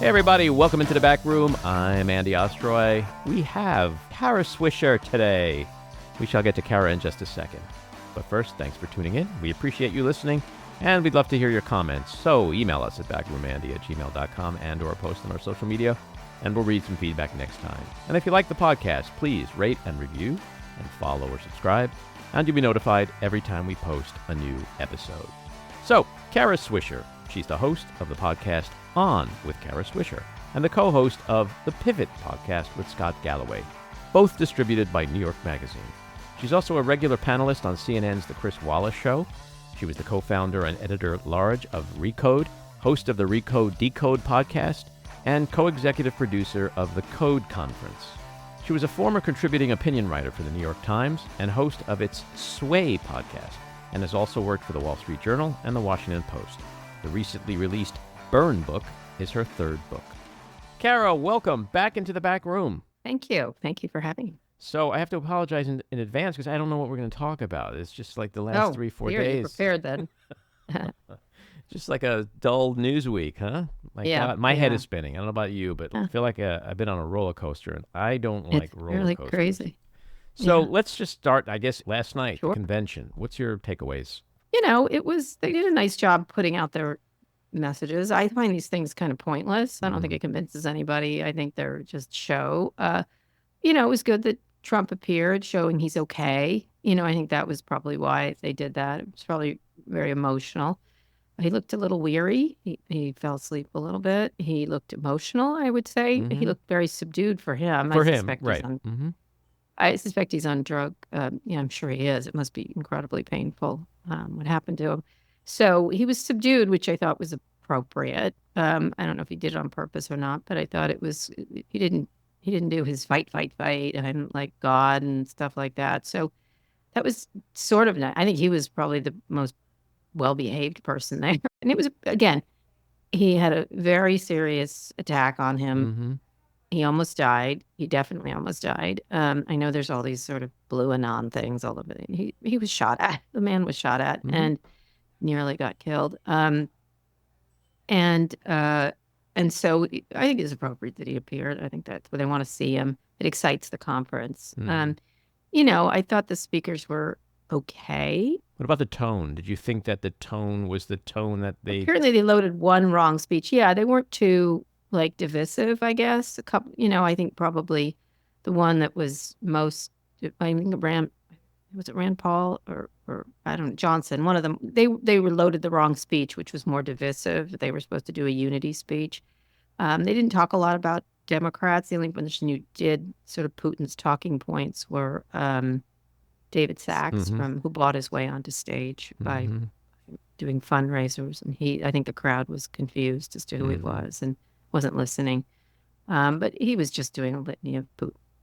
Hey everybody, welcome into the back room. I'm Andy Ostroy. We have Kara Swisher today. We shall get to Kara in just a second. But first, thanks for tuning in. We appreciate you listening, and we'd love to hear your comments. So email us at backroomandy@gmail.com and or post on our social media, and we'll read some feedback next time. And if you like the podcast, please rate and review and follow or subscribe, and you'll be notified every time we post a new episode. So, Kara Swisher. She's the host of the podcast On with Kara Swisher and the co-host of the Pivot podcast with Scott Galloway, both distributed by New York Magazine. She's also a regular panelist on CNN's The Chris Wallace Show. She was the co-founder and editor-at-large of Recode, host of the Recode Decode podcast, and co-executive producer of the Code Conference. She was a former contributing opinion writer for the New York Times and host of its Sway podcast, and has also worked for the Wall Street Journal and the Washington Post. The recently released Burn book is her third book. Kara, welcome back into the back room. Thank you. Thank you for having me. So I have to apologize in advance because I don't know what we're going to talk about. It's just like the last 3-4 days. You're prepared then. Just like a dull news week, huh? God, my head is spinning. I don't know about you, but I feel like I've been on a roller coaster, and I don't like roller coasters. It's really crazy. So let's just start, I guess, last night, the convention. What's your takeaways? They did a nice job putting out their messages. I find these things kind of pointless. I don't think it convinces anybody. I think they're just show. It was good that Trump appeared, showing he's okay. I think that was probably why they did that. It was probably very emotional. He looked a little weary. He fell asleep a little bit. He looked emotional, I would say. He looked very subdued for him. I suspect he's on drug. I'm sure he is. It must be incredibly painful what happened to him. So he was subdued, which I thought was appropriate. I don't know if he did it on purpose or not, but I thought it was. He didn't do his fight, and like God and stuff like that. So that was sort of. I think he was probably the most well-behaved person there. And it was, again, he had a very serious attack on him. He almost died. He definitely almost died. I know there's all these sort of blue anon things all over it. He was shot at. The man was shot at and nearly got killed. And so I think it's appropriate that he appeared. I think that's where they want to see him. It excites the conference. I thought the speakers were okay. What about the tone? Did you think that the tone was the tone that they... Apparently they loaded one wrong speech. Yeah, they weren't too... divisive, I guess. A couple, I think probably the one that was most, I think was it Rand Paul or I don't know, Johnson, one of them, they loaded the wrong speech, which was more divisive. They were supposed to do a unity speech. They didn't talk a lot about Democrats. The only person who did sort of Putin's talking points were David Sachs who bought his way onto stage by doing fundraisers. And I think the crowd was confused as to who he was and wasn't listening. But he was just doing a litany of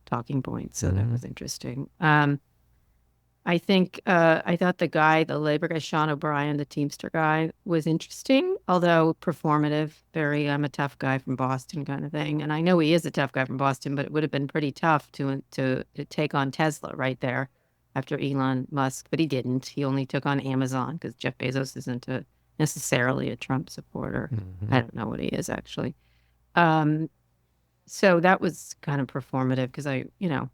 talking points, so that was interesting. I think I thought the labor guy, Sean O'Brien, the Teamster guy, was interesting, although performative, very I'm a tough guy from Boston kind of thing. And I know he is a tough guy from Boston, but it would have been pretty tough to take on Tesla right there after Elon Musk, but he didn't. He only took on Amazon because Jeff Bezos isn't necessarily a Trump supporter. I don't know what he is actually. So that was kind of performative because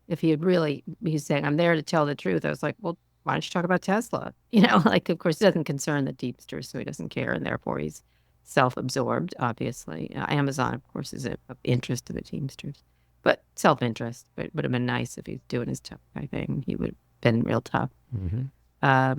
if he had really, he's saying, I'm there to tell the truth. I was like, well, why don't you talk about Tesla? Of course, it doesn't concern the Deepsters, so he doesn't care. And therefore he's self-absorbed, obviously. Amazon, of course, is of interest to the Teamsters, but self-interest. But it would have been nice if he's doing his tough guy thing. He would have been real tough. I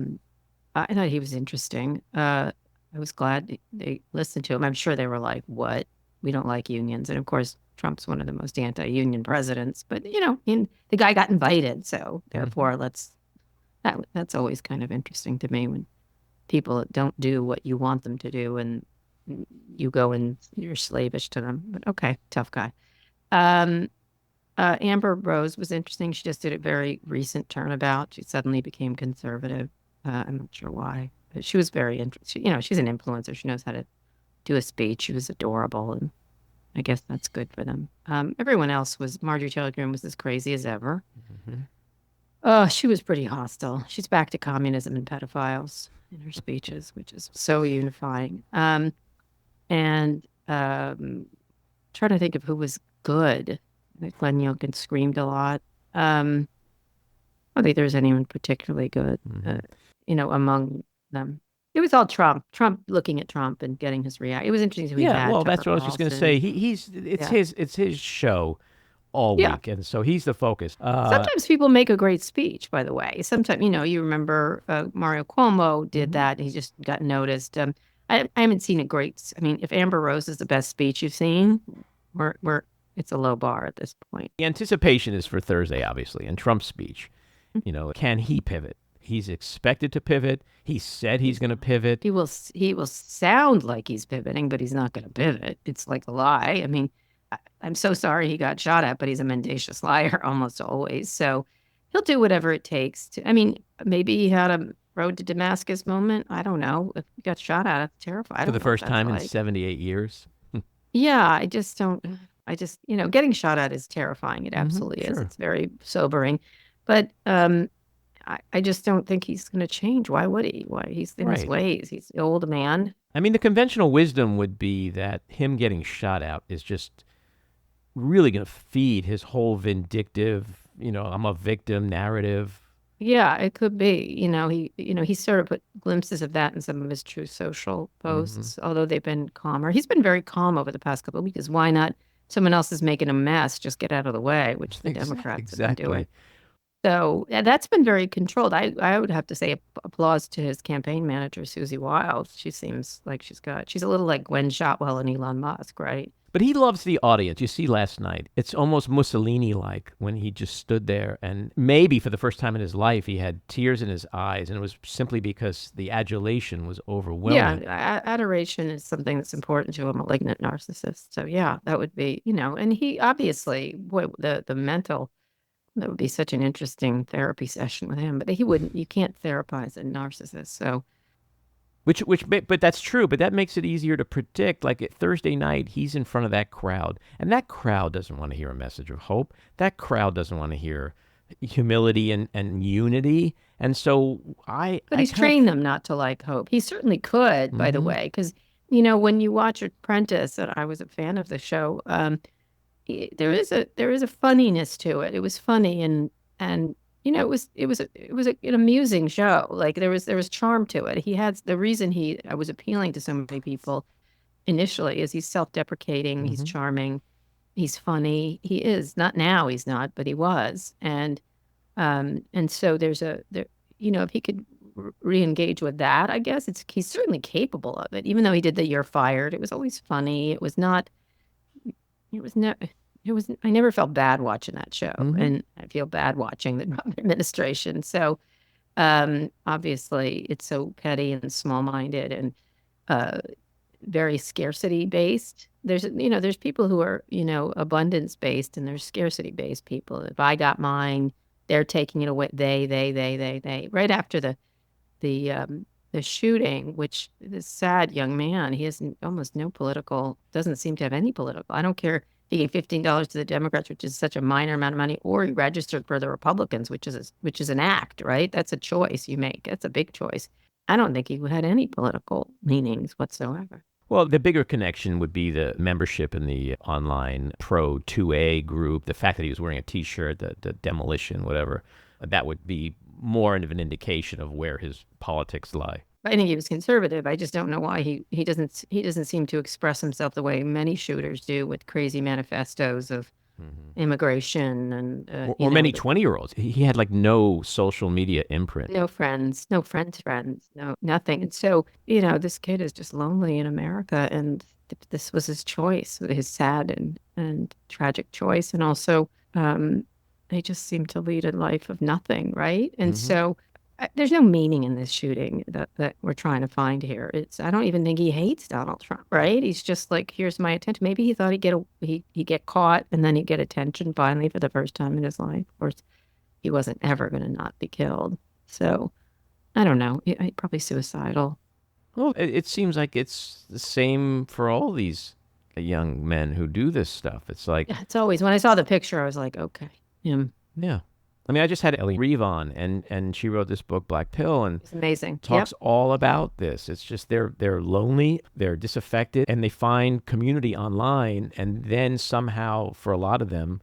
thought he was interesting. I was glad they listened to him. I'm sure they were like, what? We don't like unions. And of course, Trump's one of the most anti-union presidents, but the guy got invited. So therefore that's always kind of interesting to me when people don't do what you want them to do and you go and you're slavish to them. But okay, tough guy. Amber Rose was interesting. She just did a very recent turnabout. She suddenly became conservative. I'm not sure why, but she was very interesting. She's an influencer. She knows how to do a speech. She was adorable, and I guess that's good for them. Everyone else Marjorie Taylor Greene was as crazy as ever. She was pretty hostile. She's back to communism and pedophiles in her speeches, which is so unifying. trying to think of who was good. Glenn Youngkin screamed a lot. I don't think there's anyone particularly good, among them. It was all Trump. Trump looking at Trump and getting his reaction. It was interesting who he had. Well, Tucker that's what I was just going to Carlson. say. It's his show all Yeah. week, and so he's the focus. Sometimes people make a great speech, by the way. Sometimes, you remember Mario Cuomo did that. He just got noticed. I haven't seen a great. I mean, if Amber Rose is the best speech you've seen, it's a low bar at this point. The anticipation is for Thursday, obviously, and Trump's speech. Can he pivot? He's expected to pivot. He said he's going to pivot. He will sound like he's pivoting, but he's not going to pivot. It's like a lie. I mean, I'm so sorry he got shot at, but he's a mendacious liar almost always. So he'll do whatever it takes to. I mean, maybe he had a road to Damascus moment. I don't know. If he got shot at, it's terrifying. For the first time in 78 years. Yeah, I just, getting shot at is terrifying. It absolutely is. Sure. It's very sobering. But I just don't think he's going to change. Why would he? Why? He's in his ways. He's an old man. I mean, the conventional wisdom would be that him getting shot at is just really going to feed his whole vindictive, I'm a victim narrative. Yeah, it could be. He sort of put glimpses of that in some of his True Social posts, although they've been calmer. He's been very calm over the past couple of weeks. Why not? Someone else is making a mess. Just get out of the way, which the Democrats have been doing. So that's been very controlled. I would have to say applause to his campaign manager, Susie Wild. She seems like she's a little like Gwen Shotwell and Elon Musk, right? But he loves the audience. You see last night, it's almost Mussolini-like when he just stood there and maybe for the first time in his life, he had tears in his eyes. And it was simply because the adulation was overwhelming. Yeah, adoration is something that's important to a malignant narcissist. So yeah, that would be, and he obviously, the mental, that would be such an interesting therapy session with him. But you can't therapize a narcissist. So. But that's true. But that makes it easier to predict. Like Thursday night, he's in front of that crowd, and that crowd doesn't want to hear a message of hope. That crowd doesn't want to hear humility and unity. And so But he's trained them not to like hope. He certainly could, by the way, because when you watch Apprentice, and I was a fan of the show, there is a funniness to it. It was funny and. It was an amusing show. Like there was charm to it. He had the reason I was appealing to so many people initially is he's self-deprecating, he's charming, he's funny. He is not now. He's not, but he was. And so if he could re-engage with that, I guess he's certainly capable of it. Even though he did the "You're Fired," it was always funny. It was not. I never felt bad watching that show, and I feel bad watching the Trump administration. So, obviously, it's so petty and small-minded and very scarcity-based. There's people who are, abundance-based, and there's scarcity-based people. If I got mine, they're taking it away. They. Right after the shooting, which this sad young man, he has almost no doesn't seem to have any political. I don't care. He gave $15 to the Democrats, which is such a minor amount of money, or he registered for the Republicans, which is an act, right? That's a choice you make. That's a big choice. I don't think he had any political leanings whatsoever. Well, the bigger connection would be the membership in the online Pro 2A group, the fact that he was wearing a T-shirt, the demolition, whatever. That would be more of an indication of where his politics lie. I think he was conservative. I just don't know why he doesn't seem to express himself the way many shooters do with crazy manifestos of immigration and or many 20-year-olds. He had like no social media imprint. No friends, no friends, no nothing. And so, this kid is just lonely in America, and this was his choice, his sad and tragic choice. And also, they just seem to lead a life of nothing, right? And so there's no meaning in this shooting that we're trying to find here. I don't even think he hates Donald Trump, right? He's just like, here's my attention. Maybe he thought he'd get caught and then he'd get attention finally for the first time in his life. Of course, he wasn't ever going to not be killed. So I don't know. He's probably suicidal. Well, it seems like it's the same for all these young men who do this stuff. It's like... Yeah, it's always, when I saw the picture, I was like, okay, him. Yeah. I mean, I just had Ellie Reeve on, and she wrote this book, Black Pill, and It's amazing. talks all about this. It's just they're lonely, they're disaffected, and they find community online, and then somehow, for a lot of them,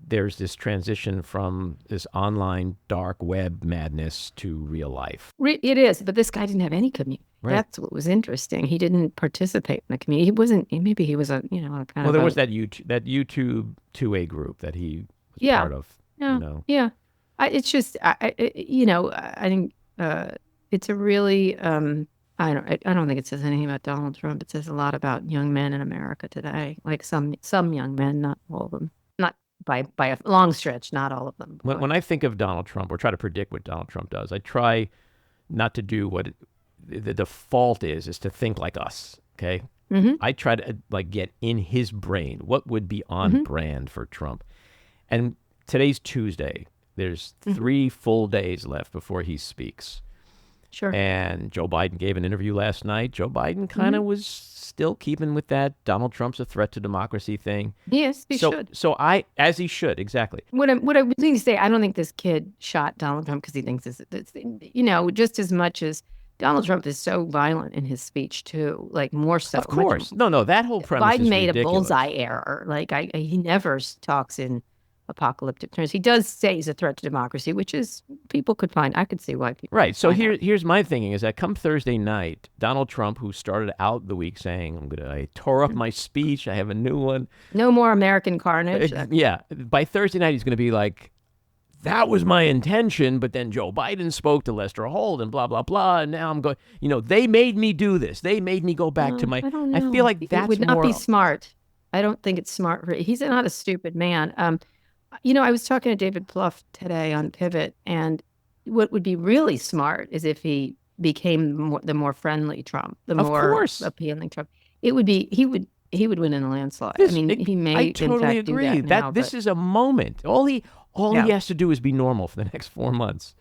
there's this transition from this online dark web madness to real life. It is, but this guy didn't have any community. Right. That's what was interesting. He didn't participate in the community. He wasn't. Maybe he was a kind Well, of. there was that YouTube 2A group that he was part of. Yeah. It's just I think it's a really I don't think it says anything about Donald Trump. It says a lot about young men in America today. Like some young men, not all of them, not by a long stretch, not all of them. When I think of Donald Trump or try to predict what Donald Trump does, I try not to do what the default is to think like us. Okay. Mm-hmm. I try to get in his brain. What would be on brand for Trump? And today's Tuesday. There's 3 full days left before he speaks. Sure. And Joe Biden gave an interview last night. Joe Biden kind of was still keeping with that Donald Trump's a threat to democracy thing. Yes, he should. So as he should, exactly. What I was going to say, I don't think this kid shot Donald Trump because he thinks it's just as much as Donald Trump is so violent in his speech too, like more so. Of course. No, that whole premise Biden is made ridiculous. a bullseye error. Like he never talks in apocalyptic terms. He does say he's a threat to democracy, which is I could see why people. Right. So here's my thinking is that come Thursday night, Donald Trump, who started out the week saying, I tore up my speech. I have a new one. No more American carnage. Yeah. By Thursday night, he's going to be like, that was my intention, but then Joe Biden spoke to Lester Holt and blah, blah, blah. And now I'm going, they made me do this. They made me go back to my, I don't know. I feel like that's it would not more be smart. I don't think it's smart. He's not a stupid man. I was talking to David Plouffe today on Pivot, and what would be really smart is if he became the more friendly Trump, the more appealing Trump. It would be he would win in a landslide. He may. I totally agree. This is a moment. All he has to do is be normal for the next 4 months,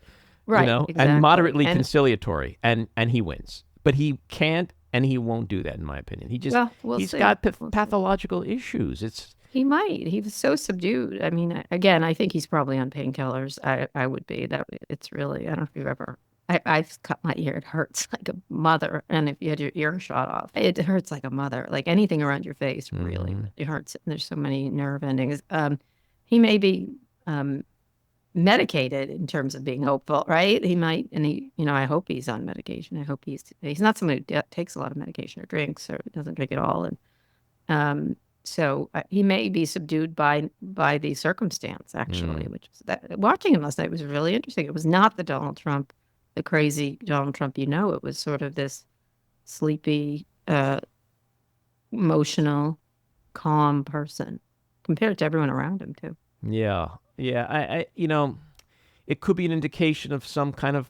right? Exactly. And moderately conciliatory, and he wins. But he can't, and he won't do that, in my opinion. He just he's got pathological issues. He might. He was so subdued. I mean, again, I think he's probably on painkillers. I would be. It's really, I don't know if you've ever, I've cut my ear. It hurts like a mother. And if you had your ear shot off, it hurts like a mother. Like anything around your face, really, it hurts. There's so many nerve endings. He may be medicated in terms of being hopeful, right? He might, and I hope he's on medication. I hope he's not someone who takes a lot of medication or drinks or doesn't drink at all. And, so he may be subdued by the circumstance, actually, which is that watching him last night was really interesting. It was not the crazy Donald Trump, it was sort of this sleepy, emotional, calm person compared to everyone around him too. Yeah. I it could be an indication of some kind of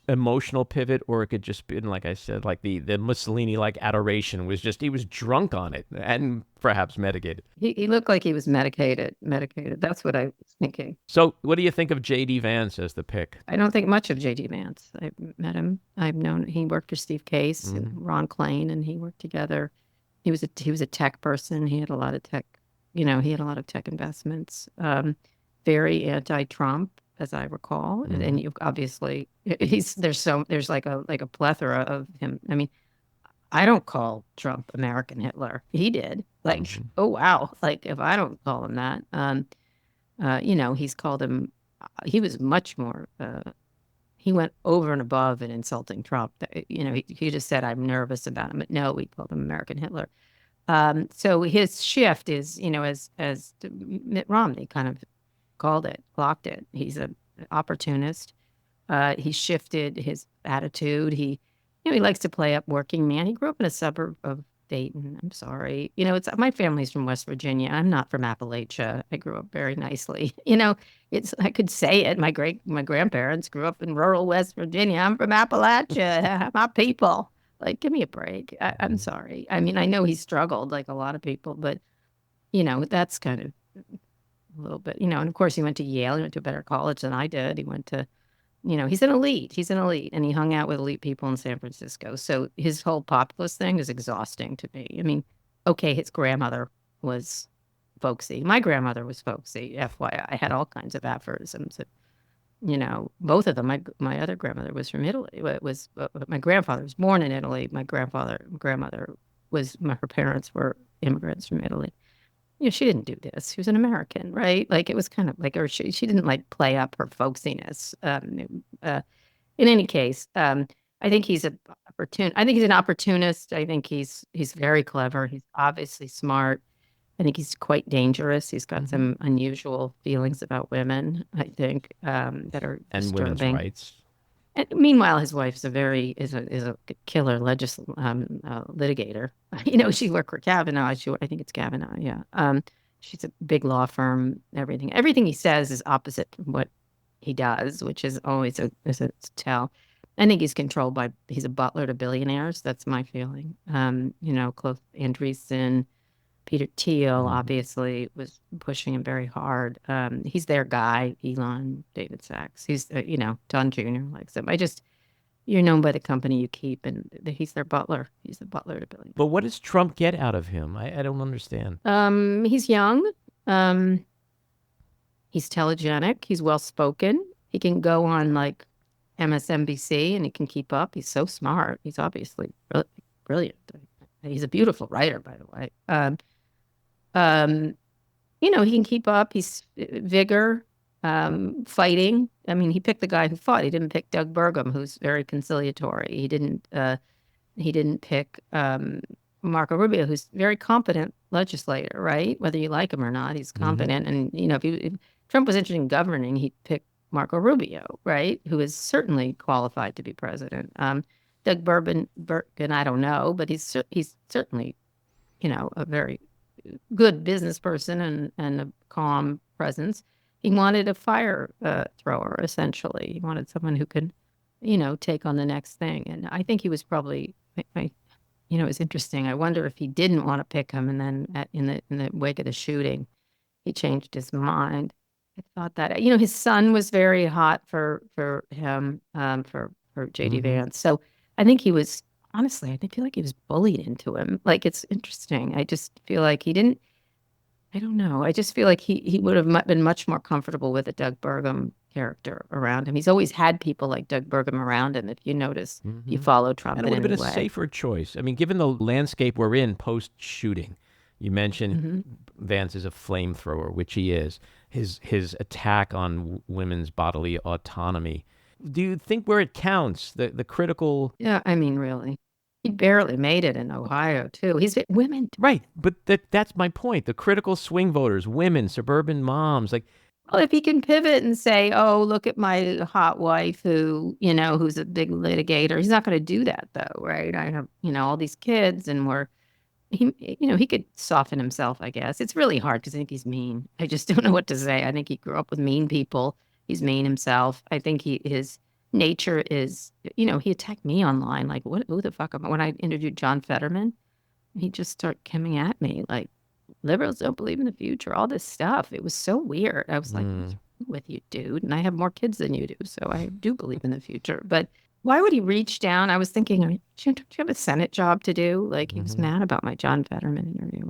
emotional pivot, or it could just be, like I said, like the Mussolini adoration was just he was drunk on it and perhaps medicated. He looked like he was medicated. That's what I was thinking. So what do you think of J.D. Vance as the pick? I don't think much of J.D. Vance. I've met him. I've known he worked for Steve Case and Ron Klain, and he worked together. He was a tech person. He had a lot of tech. He had a lot of tech investments. Very anti-Trump, as I recall, and you obviously there's like a plethora of him. I mean, I don't call Trump American Hitler. He did. Oh wow! Like if I don't call him that, he's called him. He was much more. He went over and above in insulting Trump. He just said, "I'm nervous about him," but no, we called him American Hitler. So his shift is, as Mitt Romney kind of clocked it. He's an opportunist. He shifted his attitude. He likes to play up working man. He grew up in a suburb of Dayton. I'm sorry. My family's from West Virginia. I'm not from Appalachia. I grew up very nicely. I could say it. My grandparents grew up in rural West Virginia. I'm from Appalachia. My people. Give me a break. I'm sorry. I mean, I know he struggled like a lot of people, but that's kind of a little bit, and of course he went to Yale. He went to a better college than I did. He went to, he's an elite, and he hung out with elite people in San Francisco. So his whole populist thing is exhausting to me. I mean, okay, his grandmother was folksy. My grandmother was folksy, FYI. I had all kinds of aphorisms both of them. My other grandmother was from Italy. My grandfather was born in Italy. My grandmother her parents were immigrants from Italy. She didn't do this. She was an American, right? Like it was kind of like, or she didn't like play up her folksiness. In any case, I think he's I think he's an opportunist. I think he's very clever. He's obviously smart. I think he's quite dangerous. He's got some unusual feelings about women, I think, that are and disturbing. women's rights. And meanwhile, his wife's is a killer litigator. She worked for Kavanaugh. I think it's Kavanaugh. Yeah. She's a big law firm. Everything he says is opposite from what he does, which is always a tell. I think he's a butler to billionaires. That's my feeling. Claude Andreessen, Peter Thiel, obviously, was pushing him very hard. He's their guy, Elon, David Sachs. He's, Don Jr. likes him. You're known by the company you keep, and he's their butler. He's the butler to billionaires. But what does Trump get out of him? I don't understand. He's young. He's telegenic. He's well-spoken. He can go on, like, MSNBC, and he can keep up. He's so smart. He's obviously brilliant. He's a beautiful writer, by the way. He can keep up. He's vigor, fighting. I mean, he picked the guy who fought. He didn't pick Doug Burgum, who's very conciliatory. He didn't pick Marco Rubio, who's a very competent legislator, right? Whether you like him or not, he's competent. And if Trump was interested in governing, he'd pick Marco Rubio, right? Who is certainly qualified to be president. Doug Burgum, I don't know, but he's certainly, a very good business person and a calm presence. He wanted a fire thrower, essentially. He wanted someone who could, take on the next thing. And I think he was probably, it's interesting. I wonder if he didn't want to pick him, and then in the wake of the shooting, he changed his mind. I thought that, his son was very hot for him, for J.D. Vance. So I think he was, honestly, I feel like he was bullied into him. Like, it's interesting. I just feel like he didn't, I don't know. I just feel like he would have been much more comfortable with a Doug Burgum character around him. He's always had people like Doug Burgum around him. If you notice, you follow Trump and it would have been a safer choice. I mean, given the landscape we're in post-shooting, you mentioned Vance is a flamethrower, which he is. His attack on women's bodily autonomy. Do you think where it counts, the critical... Yeah, I mean, really. He barely made it in Ohio, too. He's women. Right, but that's my point. The critical swing voters, women, suburban moms, like... Well, if he can pivot and say, oh, look at my hot wife who, who's a big litigator. He's not going to do that, though, right? I have, all these kids, and he could soften himself, I guess. It's really hard because I think he's mean. I just don't know what to say. I think he grew up with mean people. He's mean himself. I think his nature is, he attacked me online. Like, who the fuck am I? When I interviewed John Fetterman, he just started coming at me like, liberals don't believe in the future, all this stuff. It was so weird. I was like, what's wrong with you, dude? And I have more kids than you do, so I do believe in the future. But why would he reach down? I was thinking, don't you have a Senate job to do? Like, he was mad about my John Fetterman interview.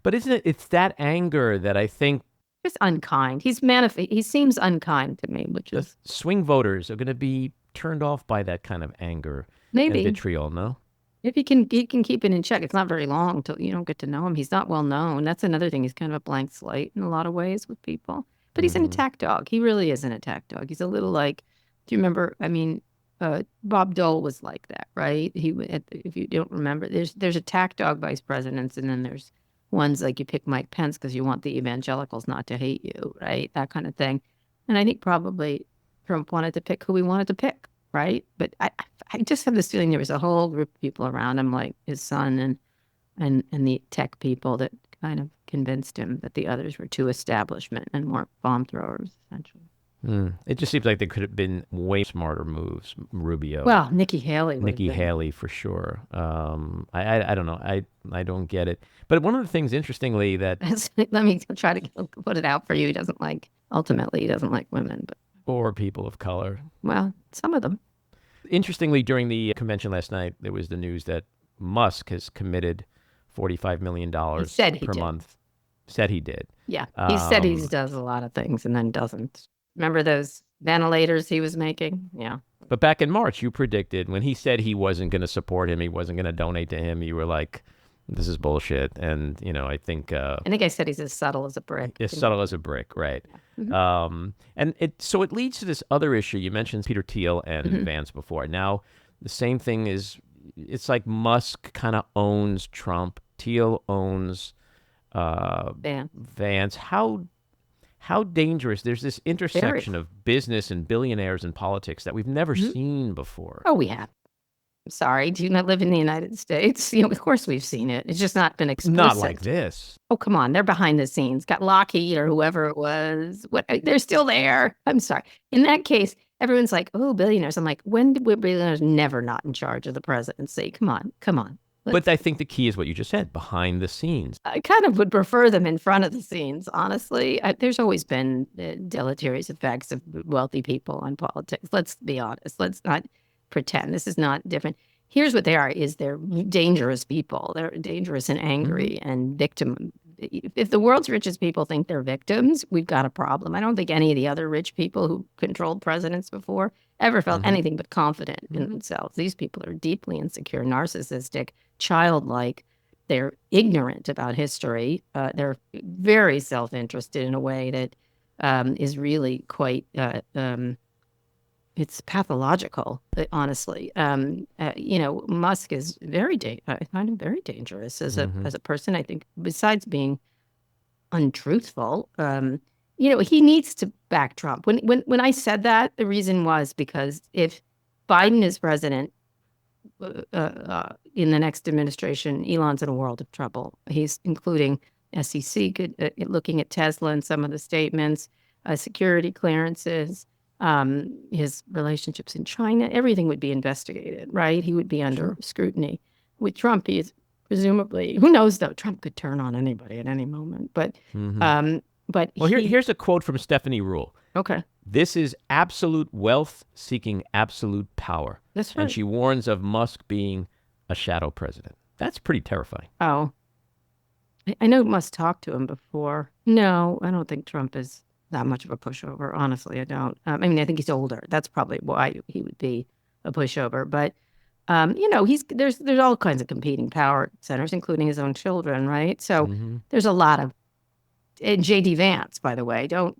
But isn't it, it's that anger that I think... Just unkind. He seems unkind to me, which is... The swing voters are going to be turned off by that kind of anger. Maybe. And vitriol, no? If he can keep it in check. It's not very long until you don't get to know him. He's not well known. That's another thing. He's kind of a blank slate in a lot of ways with people. But he's an attack dog. He really is an attack dog. He's a little like, do you remember, Bob Dole was like that, right? If you don't remember, there's attack dog vice presidents, and then there's ones like you pick Mike Pence because you want the evangelicals not to hate you, right? That kind of thing. And I think probably Trump wanted to pick who he wanted to pick, right? But I just have this feeling there was a whole group of people around him, like his son and the tech people, that kind of convinced him that the others were too establishment and weren't bomb throwers, essentially. It just seems like there could have been way smarter moves, Rubio. Well, Nikki Haley for sure. I don't know. I don't get it. But one of the things, interestingly, that... Let me try to put it out for you. Ultimately, he doesn't like women. Or people of color. Well, some of them. Interestingly, during the convention last night, there was the news that Musk has committed $45 million per month. Said he did. Yeah, he said he does a lot of things and then doesn't. Remember those ventilators he was making. Yeah. But back in March, you predicted when he said he wasn't going to support him, he wasn't going to donate to him, you were like, this is bullshit. And, I think... I think I said he's as subtle as a brick. As subtle as a brick, right. Yeah. Mm-hmm. And it leads to this other issue. You mentioned Peter Thiel and Vance before. Now, the same thing is, it's like Musk kind of owns Trump. Thiel owns Vance. How dangerous? There's this intersection of business and billionaires and politics that we've never seen before. Oh, we have. I'm sorry. Do you not live in the United States? Of course we've seen it. It's just not been explicit. Not like this. Oh, come on. They're behind the scenes. Got Lockheed or whoever it was. They're still there. I'm sorry. In that case, everyone's like, oh, billionaires. I'm like, when were billionaires never not in charge of the presidency? Come on. But I think the key is what you just said, behind the scenes. I kind of would prefer them in front of the scenes, honestly. There's always been deleterious effects of wealthy people on politics. Let's be honest. Let's not pretend. This is not different. Here's what they are, is they're dangerous people. They're dangerous and angry and victim. If the world's richest people think they're victims, we've got a problem. I don't think any of the other rich people who controlled presidents before ever felt anything but confident in themselves. These people are deeply insecure, narcissistic, childlike. They're ignorant about history. They're very self-interested in a way that is really quite, it's pathological, honestly. Musk is I find him very dangerous as a person. I think besides being untruthful, he needs to back Trump. When I said that, the reason was because if Biden is president in the next administration, Elon's in a world of trouble. He's including SEC, looking at Tesla and some of the statements, security clearances, his relationships in China, everything would be investigated, right? He would be under scrutiny. With Trump, he is presumably, who knows though, Trump could turn on anybody at any moment. But here's a quote from Stephanie Rule. Okay. This is absolute wealth seeking absolute power. That's right. And she warns of Musk being a shadow president. That's pretty terrifying. Oh. I know Musk talked to him before. No, I don't think Trump is that much of a pushover. Honestly, I don't. I think he's older. That's probably why he would be a pushover. But, there's all kinds of competing power centers, including his own children, right? So there's a lot of, and J.D. Vance, by the way, don't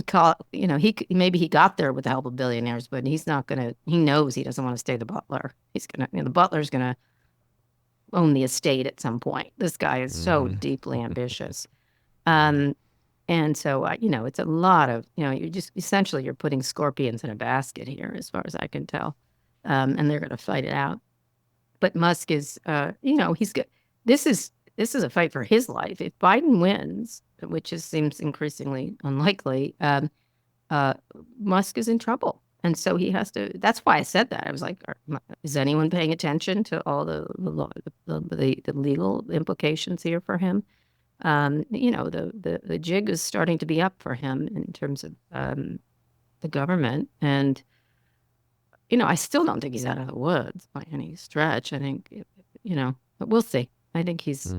call, maybe he got there with the help of billionaires, but he's not going to, he knows he doesn't want to stay the butler. He's going to, the butler's going to own the estate at some point. This guy is so deeply ambitious. And so, it's a lot of, you're just, essentially you're putting scorpions in a basket here, as far as I can tell. And they're going to fight it out. But Musk is, he's good. This is a fight for his life. If Biden wins, which seems increasingly unlikely, Musk is in trouble. And so he has to, that's why I said that. I was like, is anyone paying attention to all the legal implications here for him? The jig is starting to be up for him in terms of the government. And, I still don't think he's out of the woods by any stretch. I think, but we'll see. I think he's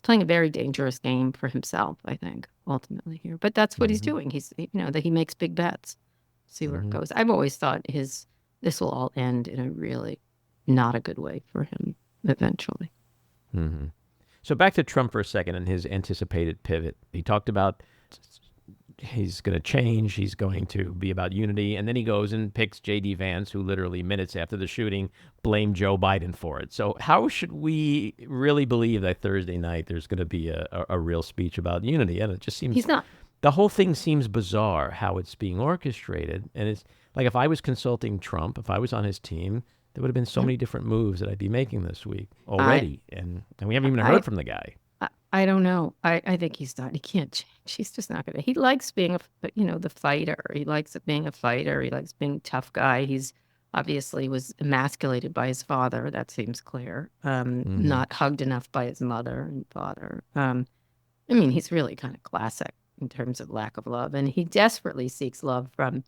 playing a very dangerous game for himself, I think, ultimately here. But that's what he's doing. He's, that he makes big bets. See where it goes. I've always thought this will all end in a really not a good way for him eventually. So back to Trump for a second and his anticipated pivot. He talked about he's going to change. He's going to be about unity. And then he goes and picks J.D. Vance, who literally minutes after the shooting blamed Joe Biden for it. So how should we really believe that Thursday night there's going to be a real speech about unity? And it just seems... He's not. The whole thing seems bizarre how it's being orchestrated. And it's like if I was consulting Trump, if I was on his team, there would have been so many different moves that I'd be making this week already. And we haven't even heard from the guy. I don't know. I think he's not. He can't change. He's just not going to. He likes being the fighter. He likes being a fighter. He likes being a tough guy. He's obviously was emasculated by his father. That seems clear. Not hugged enough by his mother and father. He's really kind of classic in terms of lack of love. And he desperately seeks love from,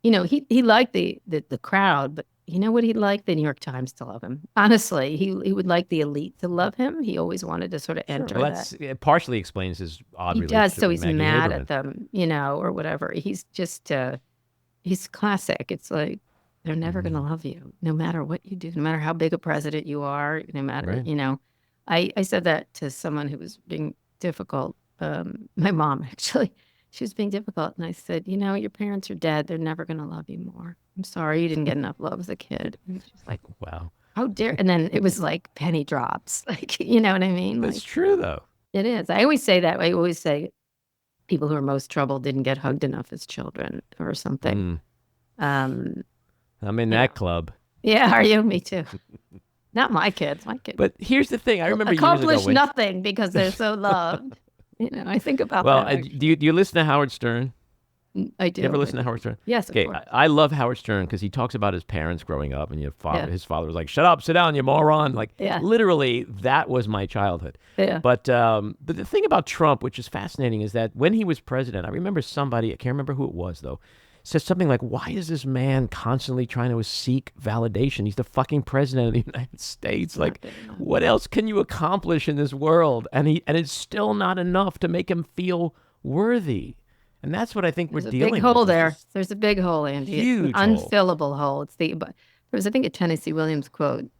he liked the crowd, but you know what he'd like? The New York Times to love him. Honestly, he would like the elite to love him. He always wanted to sort of enter that. It partially explains his odd relationship. He does, so he's Maggie mad Haberman. at them, or whatever. He's just, he's classic. It's like, they're never going to love you, no matter what you do, no matter how big a president you are, no matter, Right. you know. I said that to someone who was being difficult. My mom, actually, she was being difficult. And I said, you know, your parents are dead. They're never going to love you more. I'm sorry you didn't get enough love as a kid. And she's like, Wow. how dare. And then it was like penny drops. Like, you know what I mean? That's Like, true, though. it is. I always say that. I always say people who are most troubled didn't get hugged enough as children or something. I'm in You that know. club. Yeah, are you? Me too. Not my kids. My kids But here's the thing. I remember years accomplish ago when... nothing because they're so loved. You know, I think about Well, that. do you listen to Howard Stern? I do. You ever I listen to do. Howard Stern? Yes, of Okay, course. I love Howard Stern because he talks about his parents growing up, and Yeah. his father was like, "Shut up, sit down, you moron!" Like, Yeah. literally, that was my childhood. Yeah. But the thing about Trump, which is fascinating, is that when he was president, I remember somebody, I can't remember who it was though, said something like, "Why is this man constantly trying to seek validation? He's the fucking president of the United States. Like, what else can you accomplish in this world?" And it's still not enough to make him feel worthy. And that's what I think we're There's a dealing big with. hole there. There's a big hole, Andy. Huge it's an unfillable hole. It's the. But there was, I think, a Tennessee Williams quote.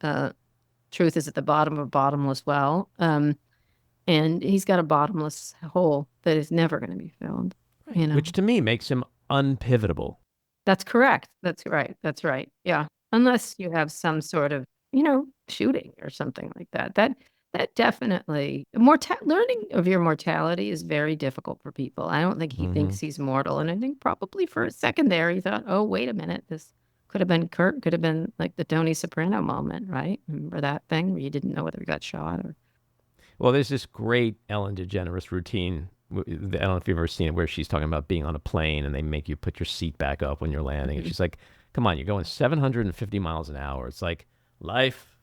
Truth is at the bottom of a bottomless well. And he's got a bottomless hole that is never going to be filled. You know, which to me makes him unpivotable. that's correct. That's right. That's right. Yeah, unless you have some sort of, you know, shooting or something like that. That definitely learning of your mortality is very difficult for people. I don't think he thinks he's mortal, and I think probably for a second there he thought, "Oh, wait a minute, this could have been Kurt, could have been like the Tony Soprano moment, right? Remember that thing where you didn't know whether he got shot or." Well, there's this great Ellen DeGeneres routine. I don't know if you've ever seen it, where she's talking about being on a plane and they make you put your seat back up when you're landing. And she's like, "Come on, you're going 750 miles an hour. It's like life,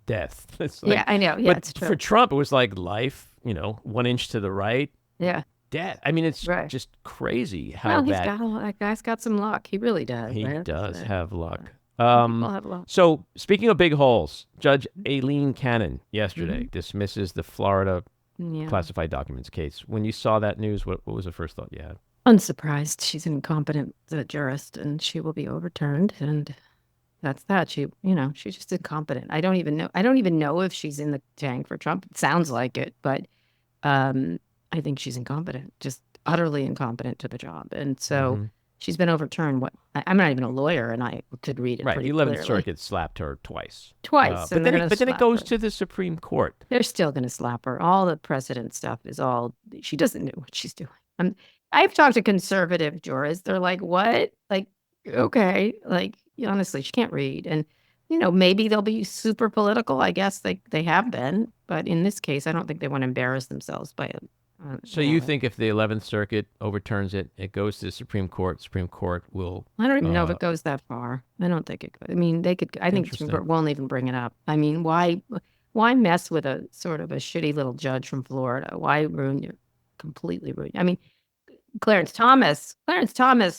death." It's like, Yeah, I know. Yeah, but it's true. for Trump, it was like life, 1 inch to the right, Yeah. death. I mean, it's Right. just crazy how Well, that that guy's got some luck. He really does. he right? does have luck. People have luck. So speaking of big holes, Judge Aileen Cannon yesterday dismisses the Florida Yeah. classified documents case. When you saw that news, what was the first thought you had? Unsurprised. She's an incompetent jurist, and she will be overturned. And that's that. She's just incompetent. I don't even know if she's in the tank for Trump. It sounds like it, but I think she's incompetent, just utterly incompetent to the job. And so she's been overturned. I'm not even a lawyer, and I could read it Right, pretty the clearly. 11th Circuit slapped her twice. Twice, But and then they're it gonna goes slap to the Supreme Court. They're still going to slap her. All the precedent stuff is all, she doesn't know what she's doing. I've talked to conservative jurists. They're like, what? Like, okay. Like, honestly, she can't read. And, maybe they'll be super political. I guess they have been. But in this case, I don't think they want to embarrass themselves by it. So you think if the 11th Circuit overturns it, it goes to the Supreme Court. Supreme Court will... I don't even know if it goes that far. I don't think it could. I mean, they could. I think the Supreme Court won't even bring it up. I mean, why mess with a sort of a shitty little judge from Florida? Why completely ruin? I mean, Clarence Thomas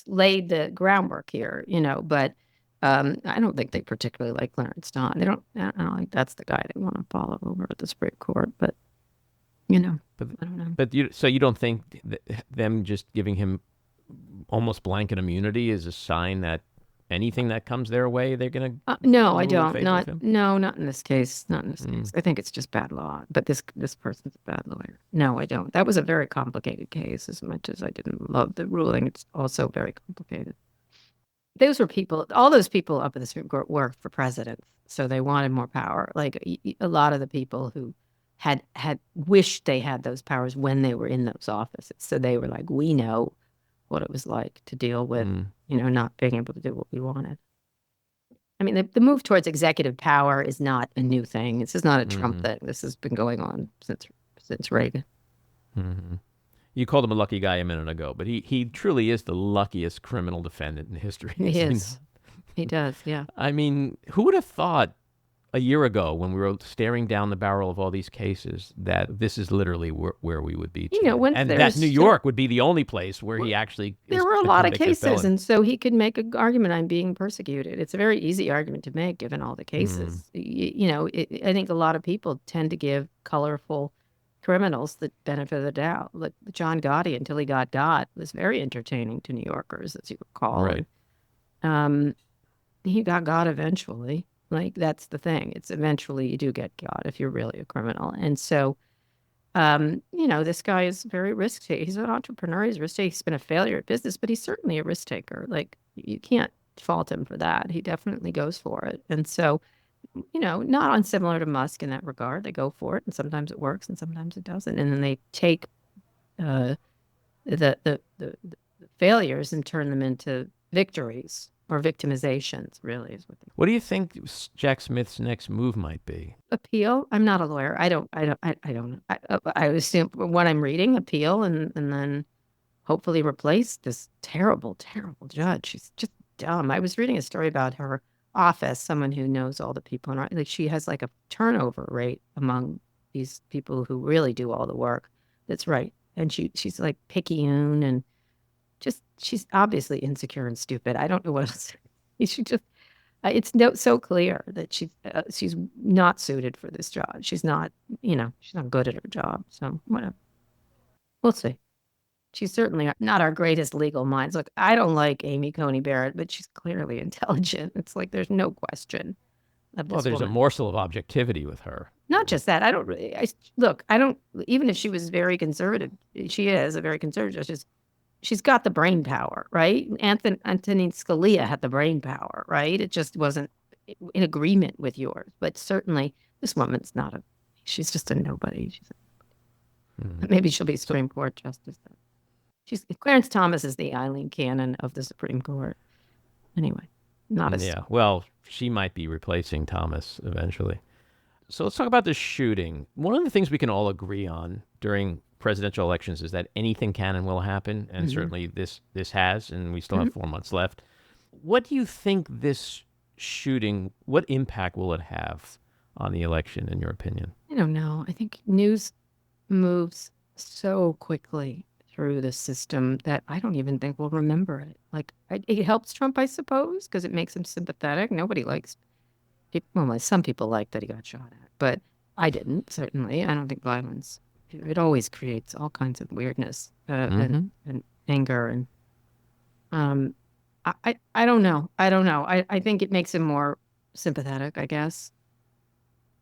laid the groundwork here, but I don't think they particularly like Clarence Thomas. I don't think that's the guy they want to follow over at the Supreme Court, but I don't know. But you don't think them just giving him almost blanket immunity is a sign that anything that comes their way, they're going to... No, I don't. Not in this case. Not in this case. I think it's just bad law. But this person's a bad lawyer. No, I don't. That was a very complicated case. As much as I didn't love the ruling, it's also very complicated. All those people up at the Supreme Court worked for presidents, so they wanted more power. Like a lot of the people who had wished they had those powers when they were in those offices. So they were like, we know what it was like to deal with, not being able to do what we wanted. I mean, the move towards executive power is not a new thing. This is not a Trump thing. This has been going on since Reagan. Mm-hmm. You called him a lucky guy a minute ago, but he truly is the luckiest criminal defendant in history. He is. He does, yeah. I mean, who would have thought a year ago, when we were staring down the barrel of all these cases, that this is literally where we would be today. And that New York would be the only place where he actually... There were a lot of cases, and so he could make an argument on being persecuted. It's a very easy argument to make, given all the cases. I think a lot of people tend to give colorful criminals the benefit of the doubt. Like John Gotti, until he got was very entertaining to New Yorkers, as you recall. Right. um, he got eventually. Like, that's the thing. It's eventually you do get got if you're really a criminal. And so, this guy is very risk taker. He's an entrepreneur. He's risk taker. He's been a failure at business, but he's certainly a risk taker. Like, you can't fault him for that. He definitely goes for it. And so, not unsimilar to Musk in that regard. They go for it, and sometimes it works, and sometimes it doesn't. And then they take uh, the failures and turn them into victories or victimizations. Really, is what they What do you think Jack Smith's next move might be? appeal. I'm not a lawyer. I don't. I assume what I'm reading, appeal, and then hopefully replace this terrible, terrible judge. She's just dumb. I was reading a story about her office, someone who knows all the people in like she has like a turnover rate among these people who really do all the work. That's right. And she's like picayune and just she's obviously insecure and stupid. I don't know what else. She just it's so clear that she's not suited for this job. She's not she's not good at her job. So whatever. We'll see. She's certainly not our greatest legal minds. Look, I don't like Amy Coney Barrett, but she's clearly intelligent. It's like there's no question of this Well, there's woman. a morsel of objectivity with her. Not just that. I don't really. I don't. Even if she was very conservative, she is a very conservative judge. She's got the brain power, right? Anthony Scalia had the brain power, right? It just wasn't in agreement with yours. But certainly, this woman's not she's just a nobody. Maybe she'll be Supreme Court justice. Clarence Thomas is the Aileen Cannon of the Supreme Court. Anyway, not as Yeah. Well, she might be replacing Thomas eventually. So let's talk about the shooting. One of the things we can all agree on during presidential elections is that anything can and will happen, and certainly this has, and we still have 4 months left. What do you think this shooting? What impact will it have on the election, in your opinion? I don't know. I think news moves so quickly through the system that I don't even think we'll remember it. Like, it helps Trump, I suppose, because it makes him sympathetic. Nobody likes it. Well, some people like that he got shot at, but I didn't, certainly. I don't think violence, it always creates all kinds of weirdness and anger. And I don't know. I think it makes him more sympathetic, I guess.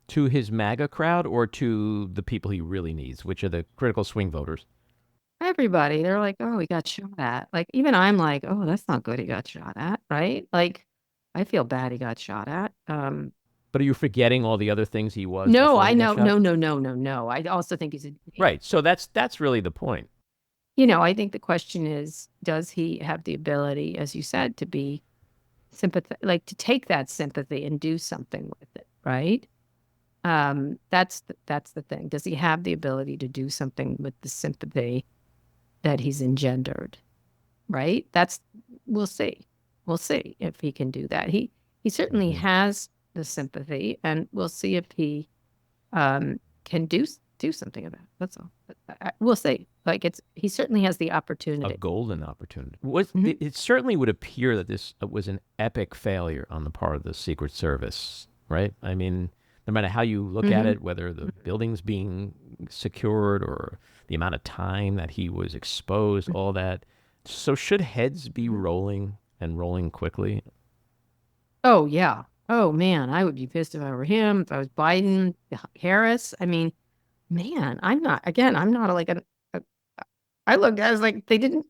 To his MAGA crowd or to the people he really needs, which are the critical swing voters? Everybody, they're like, oh, he got shot at. Like, even I'm like, oh, that's not good. He got shot at, right? Like, I feel bad he got shot at. But are you forgetting all the other things he was? No, before I he got know. shot? No. I also think he's Right. So that's really the point. I think the question is, does he have the ability, as you said, to be sympathetic, like to take that sympathy and do something with it, right? That's the thing. Does he have the ability to do something with the sympathy that he's engendered, right? We'll see. We'll see if he can do that. He certainly has the sympathy, and we'll see if he can do something about it. That's all. We'll see. Like, he certainly has the opportunity. A golden opportunity. It certainly would appear that this was an epic failure on the part of the Secret Service, right? I mean, no matter how you look at it, whether the building's being secured or the amount of time that he was exposed, all that. So should heads be rolling and rolling quickly? Oh, yeah. Oh, man, I would be pissed if I were him, if I was Biden, Harris. I mean, man, I'm not like I was like, they didn't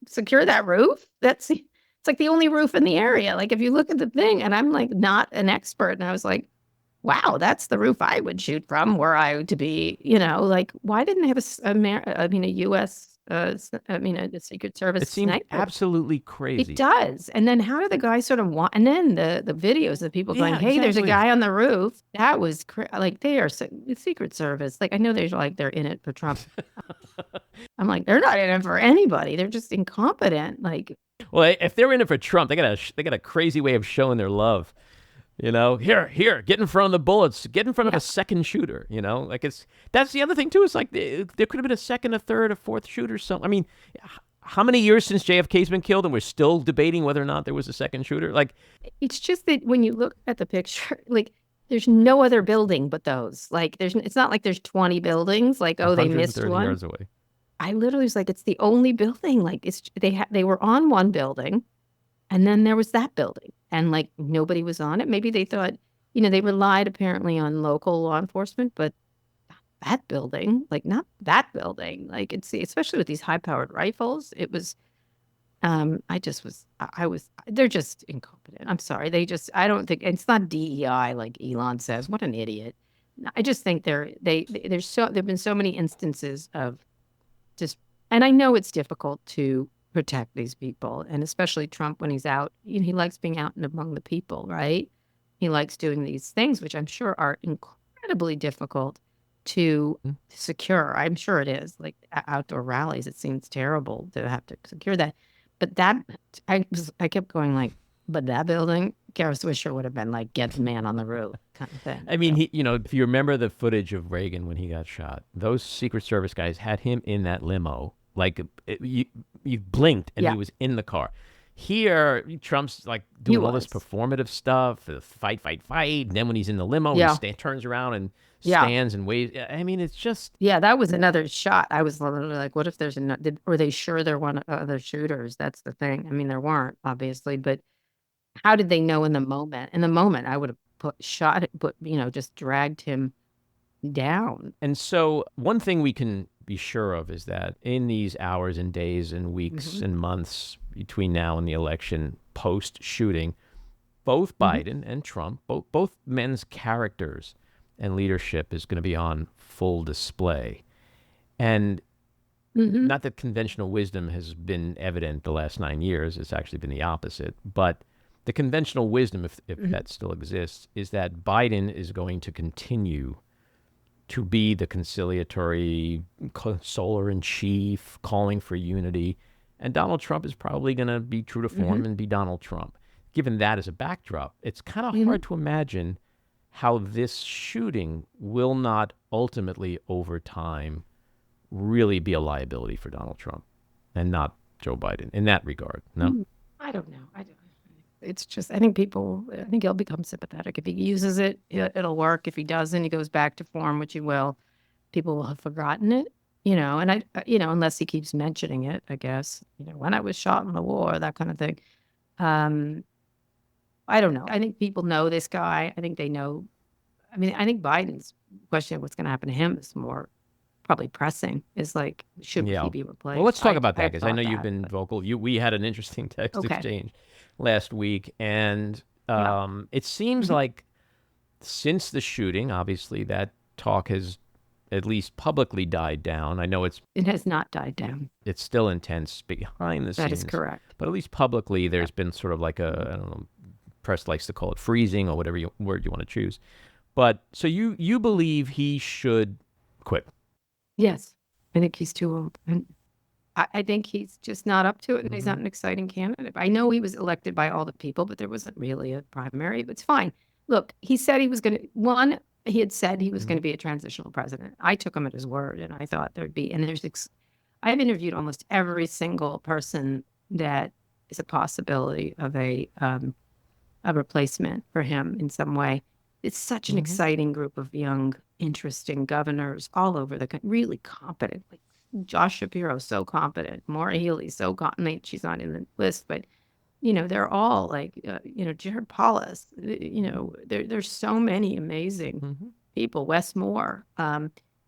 secure that roof. It's like the only roof in the area. Like, if you look at the thing, and I'm like not an expert, and I was like, wow, that's the roof I would shoot from were I to be, like, why didn't they have a U.S. A Secret Service It seemed sniper? absolutely crazy. It does. And then how do the guys sort of and then the videos of people going, hey, there's a guy on the roof. That was like, they are the Secret Service. Like, I know they're in it for Trump. I'm like, they're not in it for anybody. They're just incompetent. Like, well, if they're in it for Trump, they got a crazy way of showing their love. Here, get in front of the bullets, get in front of a second shooter, like that's the other thing too. It's like there could have been a second, a third, a fourth shooter. I mean, how many years since JFK's been killed and we're still debating whether or not there was a second shooter? Like, it's just that when you look at the picture, like, there's no other building but those. Like, it's not like there's 20 buildings. Like, oh, they missed one. Yards away. I literally was like, it's the only building. Like, they were on one building. And then there was that building, and like nobody was on it. Maybe they thought, they relied apparently on local law enforcement, but that building, like not that building, like especially with these high-powered rifles, it was. They're just incompetent. I'm sorry. I don't think it's not DEI like Elon says. What an idiot. I just think there've been so many instances of just, and I know it's difficult to protect these people, and especially Trump when he's out, he likes being out and among the people, right? He likes doing these things, which I'm sure are incredibly difficult to secure. I'm sure it is, like outdoor rallies. It seems terrible to have to secure that. But I kept going like, but that building, Kara Swisher would have been like, get the man on the roof kind of thing. I mean, if you remember the footage of Reagan when he got shot, those Secret Service guys had him in that limo. Like you blinked and he was in the car. Here, Trump's like doing all this performative stuff, fight. And then when he's in the limo, he turns around and stands and waves. I mean, it's just... Yeah, that was another shot. I was literally like, what if there's were they sure there weren't other shooters? That's the thing. I mean, there weren't, obviously, but how did they know in the moment? In the moment, I would have just dragged him down. And so one thing we can be sure of is that in these hours and days and weeks and months between now and the election, post-shooting, both Biden and Trump, both men's characters and leadership is going to be on full display. And not that conventional wisdom has been evident the last 9 years. It's actually been the opposite. But the conventional wisdom, if that still exists, is that Biden is going to continue to be the conciliatory consoler-in-chief, calling for unity. And Donald Trump is probably going to be true to form and be Donald Trump. Given that as a backdrop, it's kind of hard to imagine how this shooting will not ultimately, over time, really be a liability for Donald Trump and not Joe Biden in that regard. No? I don't know. It's just, I think he'll become sympathetic. If he uses it, it'll work. If he doesn't, he goes back to form, which he will. People will have forgotten it, and unless he keeps mentioning it, I guess, when I was shot in the war, that kind of thing. I don't know. I think people know this guy. I think they know. I mean, I think Biden's question of what's going to happen to him is more probably pressing. Is like, should he be replaced? Well, let's talk about that, because I know you've been vocal. We had an interesting text exchange last week, and it seems like since the shooting, obviously that talk has at least publicly died down. I know it has not died down. It's still intense behind the scenes. That is correct. But at least publicly, there's been sort of like I don't know, press likes to call it freezing or whatever word you want to choose. But so you believe he should quit? Yes, I think he's too old, and I think he's just not up to it, and he's not an exciting candidate. I know he was elected by all the people, but there wasn't really a primary. But it's fine. Look, he said he was going to. He had said he was going to be a transitional president. I took him at his word, and I thought there'd be. And I've interviewed almost every single person that is a possibility of a replacement for him in some way. It's such an exciting group of young, interesting governors all over the country, really competent. Like Josh Shapiro, so competent. Maura Healey, so competent. She's not in the list, but they're all like, Jared Polis. There's so many amazing people. Wes Moore,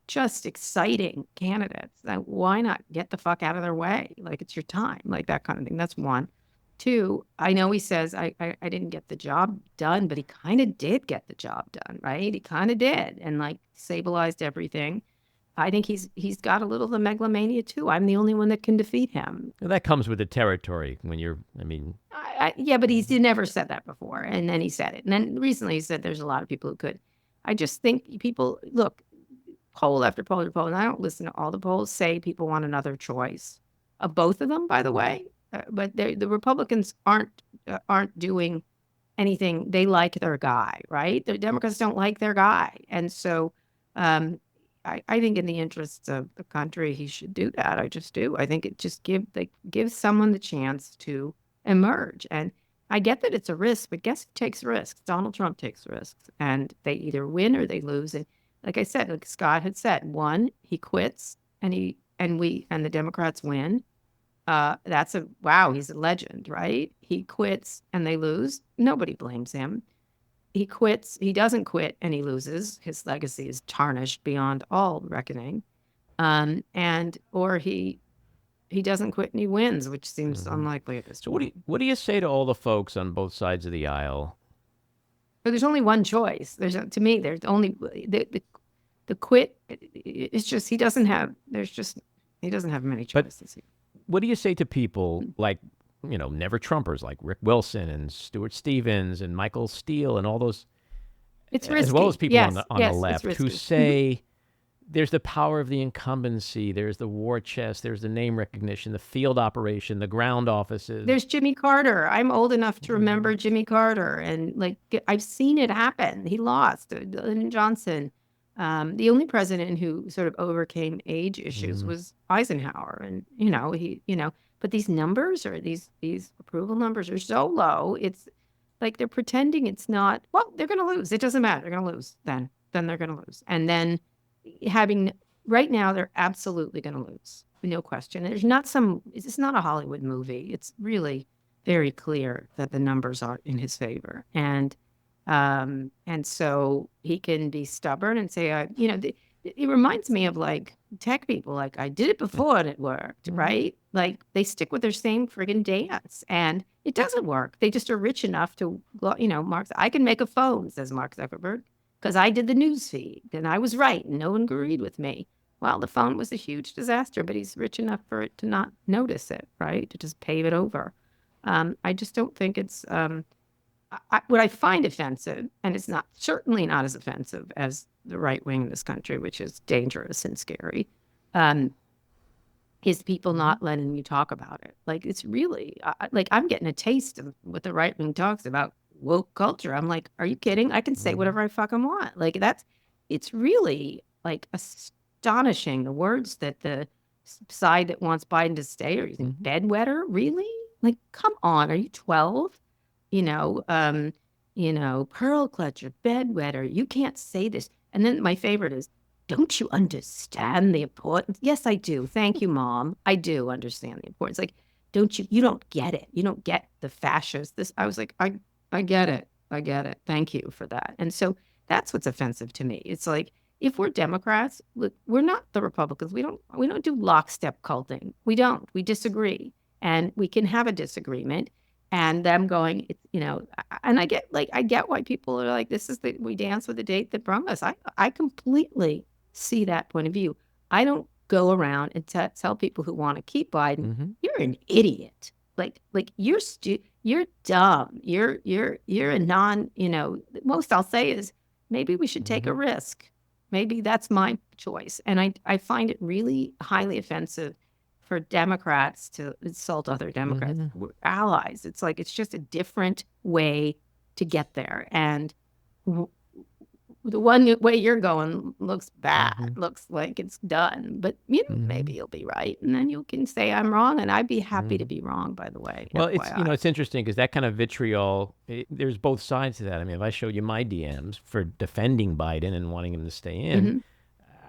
just exciting candidates. Why not get the fuck out of their way? Like, it's your time, like that kind of thing. That's one. Two, I know he says I didn't get the job done, but he kind of did get the job done, right? He kind of did, and like stabilized everything. I think he's got a little of the megalomania too. I'm the only one that can defeat him. Well, that comes with the territory when you're. Yeah, but he's never said that before, and then he said it, and then recently he said there's a lot of people who could. I just think people look, poll after poll after poll, and I don't listen to all the polls, say people want another choice of both of them, by the way. But the Republicans aren't doing anything. They like their guy, right? The Democrats don't like their guy, and so I think in the interests of the country, he should do that. I just do. I think it just gives someone the chance to emerge. And I get that it's a risk, but guess who takes risks? Donald Trump takes risks, and they either win or they lose. And like I said, like Scott had said, one, he quits, and the Democrats win. he's a legend, right? He quits and they lose. Nobody blames him. He quits, he doesn't quit and he loses. His legacy is tarnished beyond all reckoning. Or he doesn't quit and he wins, which seems unlikely at this So point. what do you say to all the folks on both sides of the aisle? But there's only one choice. To me, there's only the quit. It's just he doesn't have many choices. What do you say to people like, never Trumpers like Rick Wilson and Stuart Stevens and Michael Steele and all those, it's risky. as well as people on the left who say there's the power of the incumbency, there's the war chest, there's the name recognition, the field operation, the ground offices. There's Jimmy Carter. I'm old enough to remember Jimmy Carter, and I've seen it happen. He lost. Lyndon Johnson. The only president who sort of overcame age issues was Eisenhower, and but these numbers or these approval numbers are so low. It's like they're pretending it's not. Well, they're going to lose. It doesn't matter. They're going to lose. Then they're going to lose. And then right now they're absolutely going to lose. No question. It's not a Hollywood movie. It's really very clear that the numbers are in his favor. And so he can be stubborn and say, it reminds me of like tech people, like I did it before and it worked, right? Like they stick with their same friggin' dance and it doesn't work. They just are rich enough to, I can make a phone, says Mark Zuckerberg, because I did the news feed and I was right and no one agreed with me. Well, the phone was a huge disaster, but he's rich enough for it to not notice it, right? To just pave it over. I just don't think it's, what I find offensive, and it's certainly not as offensive as the right wing in this country, which is dangerous and scary, is people not letting you talk about it. Like it's really I'm getting a taste of what the right wing talks about woke culture. I'm like, are you kidding? I can say whatever I fucking want. Like it's really like astonishing the words that the side that wants Biden to stay are using. Bedwetter, really? Like, come on, are you 12? Pearl clutcher, bedwetter, you can't say this. And then my favorite is, don't you understand the importance? Yes, I do. Thank you, Mom. I do understand the importance. Like, you don't get it. You don't get the fascist. I was like, I get it. I get it. Thank you for that. And so that's what's offensive to me. It's like, if we're Democrats, look, we're not the Republicans. We don't do lockstep culting. We don't. We disagree. And we can have a disagreement. And them going, and I get why people are like, we dance with the date that brung us. I completely see that point of view. I don't go around and tell people who want to keep Biden, you're an idiot. Like you're dumb. You're a most I'll say is maybe we should take a risk. Maybe that's my choice. And I find it really highly offensive for Democrats to insult other Democrats. We're allies. It's like, it's just a different way to get there. And the one way you're going looks bad, looks like it's done, but maybe you'll be right. And then you can say I'm wrong. And I'd be happy to be wrong, by the way. Well, FYI. it's interesting because that kind of vitriol, there's both sides to that. I mean, if I showed you my DMs for defending Biden and wanting him to stay in,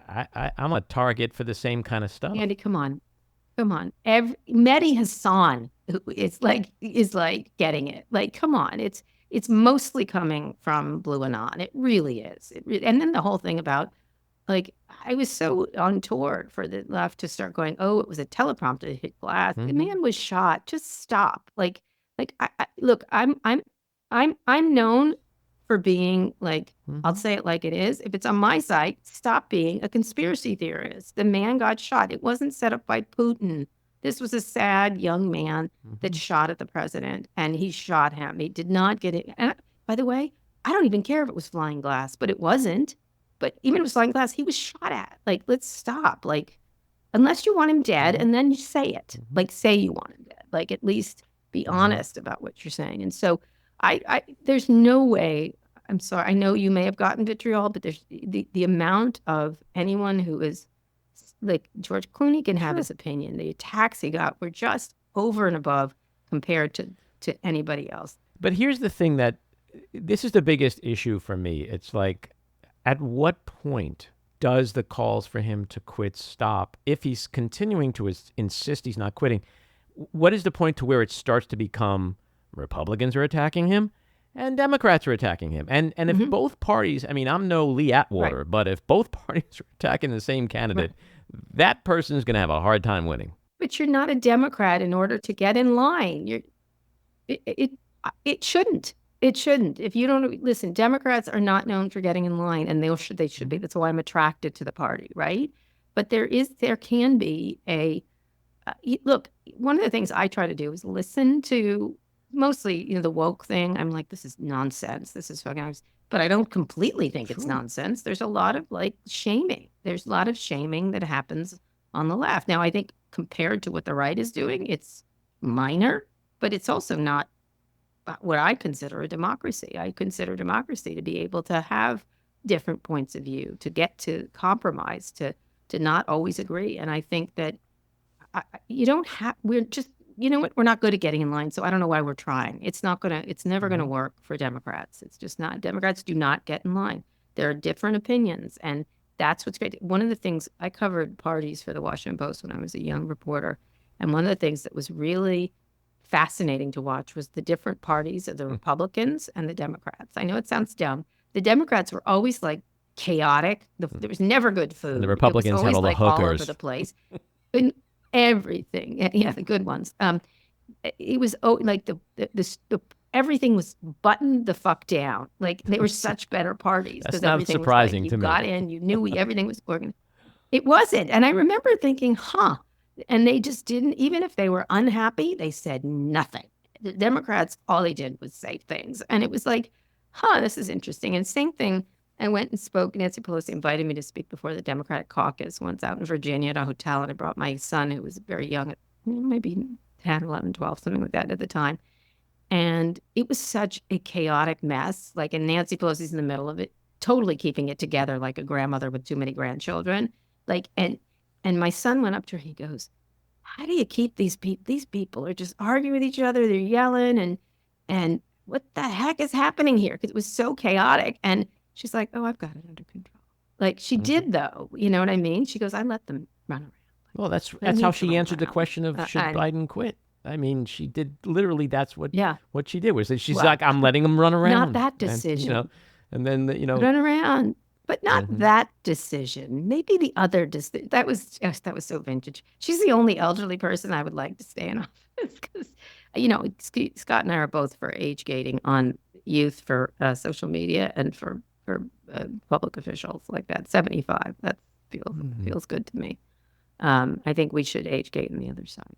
I'm a target for the same kind of stuff. Andy, come on. Mehdi Hassan is like getting it. Like, come on. It's mostly coming from Blue Anon. It really is. And then the whole thing about, like, I was so on tour for the left to start going, oh, it was a teleprompter that hit glass. The man was shot. Just stop. Look, I'm known for being like, I'll say it like it is. If it's on my side, stop being a conspiracy theorist. The man got shot. It wasn't set up by Putin. This was a sad young man that shot at the president, and he shot him. He did not get it. And by the way, I don't even care if it was flying glass, but it wasn't. But even if it was flying glass, he was shot at. Like, let's stop. Like, unless you want him dead, and then you say it. Like, say you want him dead. Like, at least be honest about what you're saying. And so there's no way. I'm sorry. I know you may have gotten vitriol, but there's the amount of anyone who is like George Clooney can have his opinion. The attacks he got were just over and above compared to anybody else. But here's the thing this is the biggest issue for me. It's like, at what point does the calls for him to quit stop if he's continuing to insist he's not quitting? what is the point to where it starts to become Republicans are attacking him and Democrats are attacking him? And if both parties, I mean, I'm no Lee Atwater, but if both parties are attacking the same candidate, that person is going to have a hard time winning. But you're not a Democrat in order to get in line. It shouldn't. It shouldn't. If you don't listen, Democrats are not known for getting in line, and they should be. That's why I'm attracted to the party, right? But there can be a look. One of the things I try to do is listen to mostly, the woke thing. I'm like, this is nonsense. This is fucking. But I don't completely think it's nonsense. There's a lot of shaming. There's a lot of shaming that happens on the left. Now, I think compared to what the right is doing, it's minor, but it's also not what I consider a democracy. I consider democracy to be able to have different points of view, to get to compromise, to not always agree. And I think that we're just, you know what, we're not good at getting in line. So I don't know why we're trying. It's never going to work for Democrats. It's just not. Democrats do not get in line. There are different opinions. And that's what's great. One of the things, I covered parties for the Washington Post when I was a young reporter. And one of the things that was really fascinating to watch was the different parties of the Republicans and the Democrats. I know it sounds dumb. The Democrats were always chaotic. There was never good food. And the Republicans had all the hookers all over the place. And everything, yeah, the good ones. It was everything was buttoned the fuck down. They were such better parties. That's not surprising to me. You got in, you knew everything was organized. It wasn't. And I remember thinking, and they just didn't, even if they were unhappy, they said nothing. The Democrats, all they did was say things. And it was this is interesting. And same thing, I went and spoke. Nancy Pelosi invited me to speak before the Democratic caucus once out in Virginia at a hotel. And I brought my son, who was very young, maybe 10, 11, 12, something like that at the time. And it was such a chaotic mess. And Nancy Pelosi's in the middle of it, totally keeping it together like a grandmother with too many grandchildren. And my son went up to her. He goes, "How do you keep these people? These people are just arguing with each other. They're yelling, and what the heck is happening here?" Because it was so chaotic. And she's like, "Oh, I've got it under control." She did, though. You know what I mean? She goes, "I let them run around." Well, that's how she answered the question of should Biden quit. I mean, she did literally. That's what she did was that she's I'm letting them run around. Not that decision. And then run around. But not that decision. Maybe the other decision. That was so vintage. She's the only elderly person I would like to stay in office because, Scott and I are both for age gating on youth for social media and for public officials like that. 75. That feels good to me. I think we should age gate on the other side.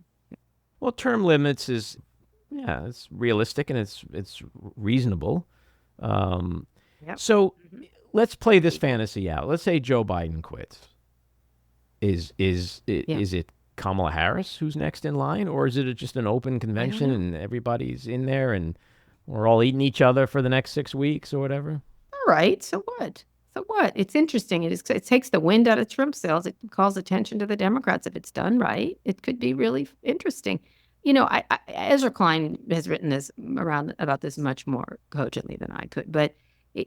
Well, term limits is, it's realistic and it's reasonable. So. Let's play this fantasy out. Let's say Joe Biden quits. Is it Kamala Harris who's next in line, or is it just an open convention and everybody's in there and we're all eating each other for the next 6 weeks or whatever? All right. So what? It's interesting. It takes the wind out of Trump's sails. It calls attention to the Democrats if it's done right. It could be really interesting. Ezra Klein has written about this much more cogently than I could, but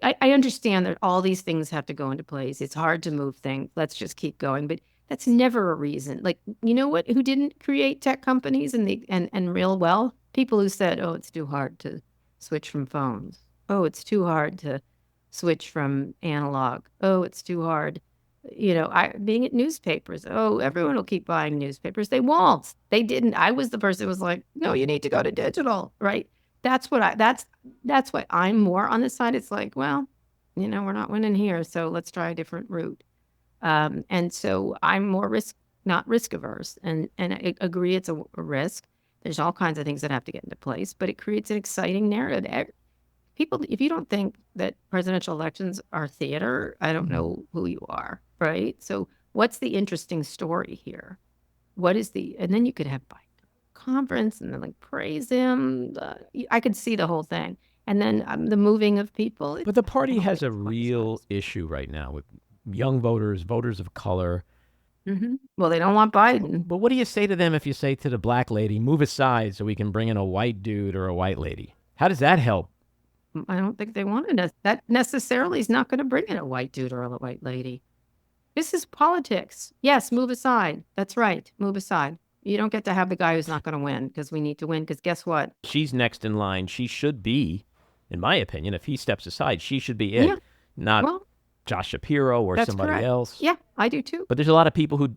I understand that all these things have to go into place. It's hard to move things. Let's just keep going. But that's never a reason. You know what? Who didn't create tech companies and real wealth? People who said, "Oh, it's too hard to switch from phones. Oh, it's too hard to switch from analog. Oh, it's too hard." Being at newspapers. Oh, everyone will keep buying newspapers. They won't. They didn't. I was the person who was like, "No, you need to go to digital," right? That's why I'm more on this side. It's we're not winning here, so let's try a different route. And so I'm more not risk averse, and I agree it's a risk. There's all kinds of things that have to get into place, but it creates an exciting narrative. People, if you don't think that presidential elections are theater, I don't know who you are, right? So what's the interesting story here? And then you could have Biden conference and then praise him. I could see the whole thing. And then the moving of people. But the party has a real issue right now with young voters of color. Mm-hmm. Well, they don't want Biden. But what do you say to them if you say to the black lady, "Move aside so we can bring in a white dude or a white lady"? How does that help? I don't think they want it. That necessarily is not going to bring in a white dude or a white lady. This is politics. Yes, move aside. That's right. Move aside. You don't get to have the guy who's not going to win because we need to win. Because guess what? She's next in line. She should be, in my opinion, if he steps aside, she should be it, not Josh Shapiro or somebody correct. else. Yeah, I do too. But there's a lot of people who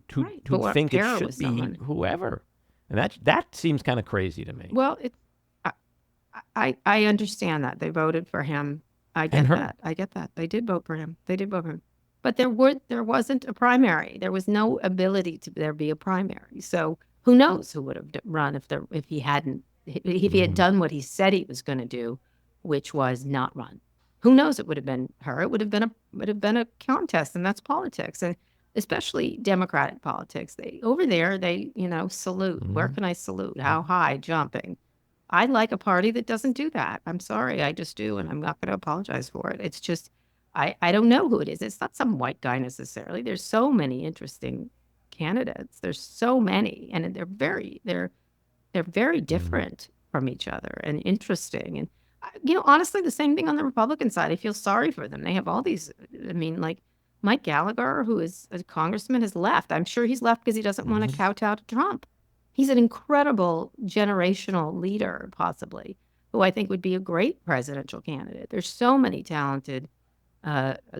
think Kara it should be whoever, and that seems kind of crazy to me. Well, I understand that they voted for him. I get that. I get that. They did vote for him. But there wasn't a primary. There was no ability to there be a primary. So who knows who would have run if he hadn't if he had done what he said he was going to do, which was not run. Who knows? It would have been her. It would have been a contest, and that's politics, and especially Democratic politics. They salute. Where can I salute? How high? Jumping. I like a party that doesn't do that. I'm sorry, I just do, and I'm not going to apologize for it. It's just I don't know who it is. It's not some white guy necessarily. There's so many interesting candidates. There's so many, and they're very different from each other and interesting. And honestly, the same thing on the Republican side. I feel sorry for them. They have all these. I mean, like Mike Gallagher, who is a congressman, has left. I'm sure he's left because he doesn't want to kowtow to Trump. He's an incredible generational leader, possibly, who I think would be a great presidential candidate. There's so many talented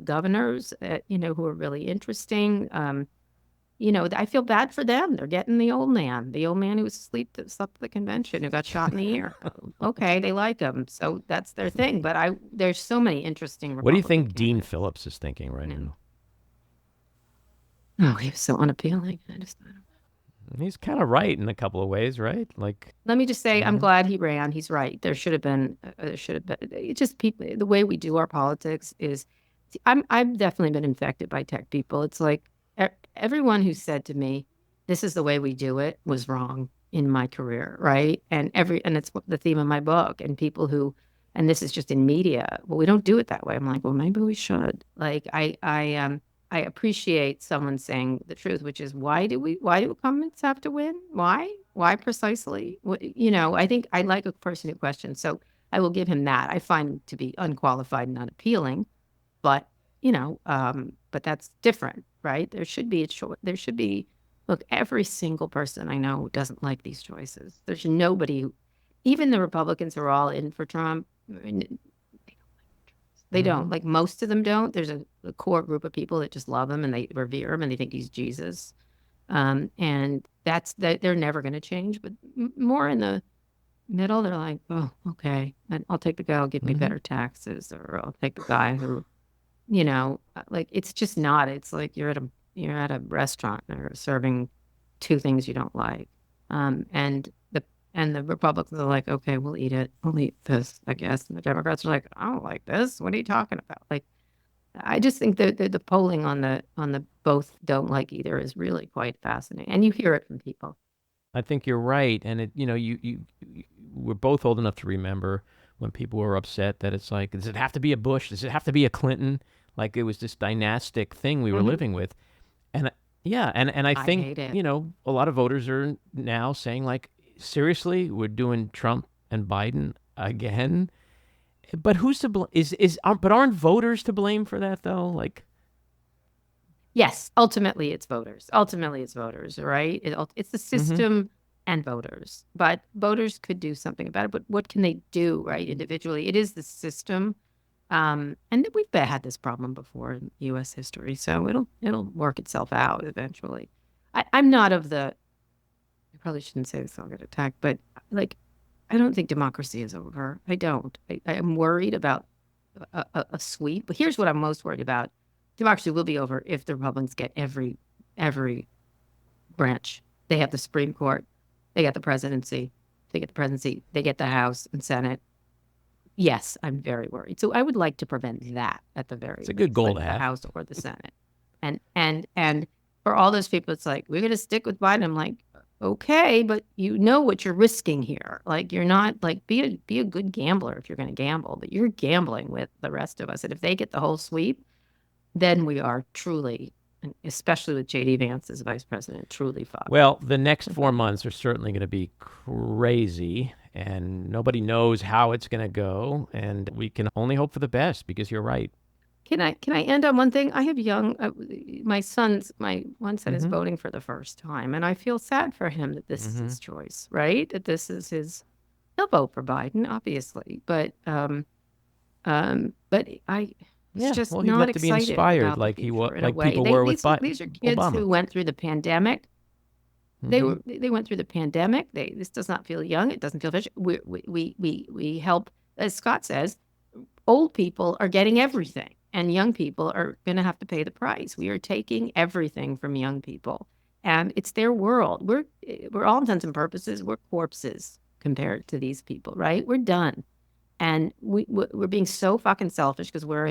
governors, who are really interesting. I feel bad for them. They're getting the old man who was asleep that slept at the convention, who got shot in the ear. Okay, they like him, so that's their thing. But there's so many interesting Republican What do you think Dean candidates. Phillips is thinking right now? Oh, he was so unappealing. I don't know. He's kind of right in a couple of ways, right? Like, let me just say, I'm glad he ran. He's right. There should have been. It's just people. The way we do our politics is. I've definitely been infected by tech people. It's like everyone who said to me, "This is the way we do it," was wrong in my career, right? And it's the theme of my book. And people who, and this is just in media. Well, we don't do it that way. I'm like, well, maybe we should. Like, I appreciate someone saying the truth, which is why do incumbents have to win? Why precisely? I think I like a person who questions. So I will give him that. I find him to be unqualified and unappealing, but but that's different, right? There should be look, every single person I know who doesn't like these choices. There's nobody even the Republicans are all in for Trump. They don't. Like, most of them don't. There's a core group of people that just love him and they revere him and they think he's Jesus. And they're never going to change. But more in the middle, they're like, oh, okay, I'll take the guy who'll give me better taxes, or I'll take the guy who, like, it's just not. It's like you're at a restaurant and they're serving two things you don't like. And the Republicans are like, okay, we'll eat it. We'll eat this, I guess. And the Democrats are like, I don't like this. What are you talking about? Like, I just think that the polling on the both don't like either is really quite fascinating. And you hear it from people. I think you're right. And we're both old enough to remember when people were upset that it's like, does it have to be a Bush? Does it have to be a Clinton? Like, it was this dynastic thing we were living with. And I think, a lot of voters are now saying, like, seriously, we're doing Trump and Biden again? But who's to blame? But aren't voters to blame for that, though? Like, yes, ultimately it's voters. Right? It's the system and voters. But voters could do something about it. But what can they do, right, individually? It is the system. And we've had this problem before in U.S. history, so it'll work itself out eventually. I'm not of the. I probably shouldn't say this. I'll get attacked, but like, I don't think democracy is over. I don't. I'm worried about a sweep. But here's what I'm most worried about: democracy will be over if the Republicans get every branch. They have the Supreme Court. They get the presidency. They get the House and Senate. Yes, I'm very worried. So I would like to prevent that at the very least. It's a good goal to have. The House or the Senate. And for all those people, it's like, we're going to stick with Biden. I'm like, okay, but you know what you're risking here. Like, you're not, like, be a good gambler if you're going to gamble, but you're gambling with the rest of us. And if they get the whole sweep, then we are truly, especially with J.D. Vance as vice president, truly fucked. Well, the next 4 months are certainly going to be crazy, and nobody knows how it's going to go, and we can only hope for the best, because you're right. Can I end on one thing? I have young, my one son is Mhm. voting for the first time, and I feel sad for him that this is his choice, right? That this is his. He'll vote for Biden, obviously, but he's just well, he'd not love to be excited inspired about the like future in a like way. people were with These are kids Obama. who went through the pandemic. Mhm. They went through the pandemic. This does not feel young. It doesn't feel fresh. We help, as Scott says, old people are getting everything, and young people are going to have to pay the price. We are taking everything from young people, and it's their world. We're all intents and purposes, we're corpses compared to these people, right? We're done, and we're being so fucking selfish because we're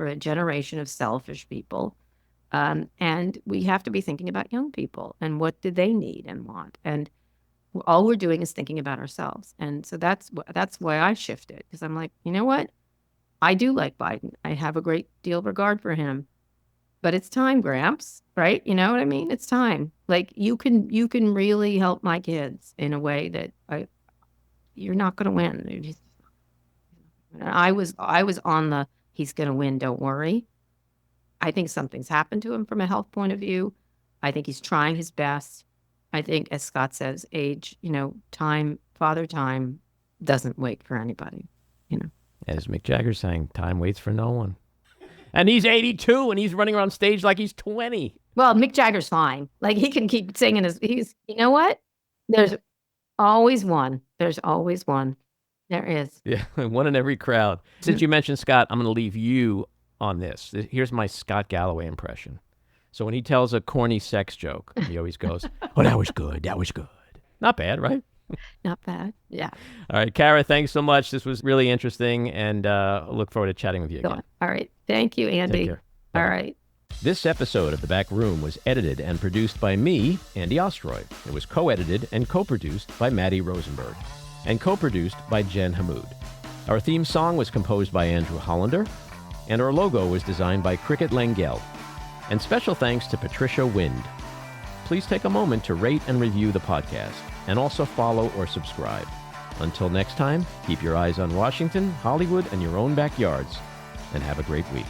a generation of selfish people. And we have to be thinking about young people and what do they need and want. And all we're doing is thinking about ourselves. And so that's why I shifted, because I'm like, you know what? I do like Biden. I have a great deal of regard for him. But it's time, Gramps, right? You know what I mean? It's time. Like you can really help my kids in a way that you're not going to win. I was on the he's going to win, don't worry. I think something's happened to him from a health point of view. I think he's trying his best. I think, as Scott says, age, time, father time doesn't wait for anybody, As Mick Jagger saying, time waits for no one. And he's 82 and he's running around stage like he's 20. Well, Mick Jagger's fine. Like he can keep singing you know what? There's always one. There's always one. There is. Yeah, one in every crowd. Since you mentioned Scott, I'm going to leave you on this. Here's my Scott Galloway impression. So when he tells a corny sex joke, he always goes, "Oh, that was good. That was good." Not bad, right? Not bad. Yeah. All right, Kara, thanks so much. This was really interesting, and look forward to chatting with you again. All right. Thank you, Andy. Take care. All right. This episode of The Back Room was edited and produced by me, Andy Ostroy. It was co-edited and co-produced by Maddie Rosenberg and co-produced by Jen Hammoud. Our theme song was composed by Andrew Hollander, and our logo was designed by Cricket Langell. And special thanks to Patricia Wind. Please take a moment to rate and review the podcast, and also follow or subscribe. Until next time, keep your eyes on Washington, Hollywood, and your own backyards, and have a great week.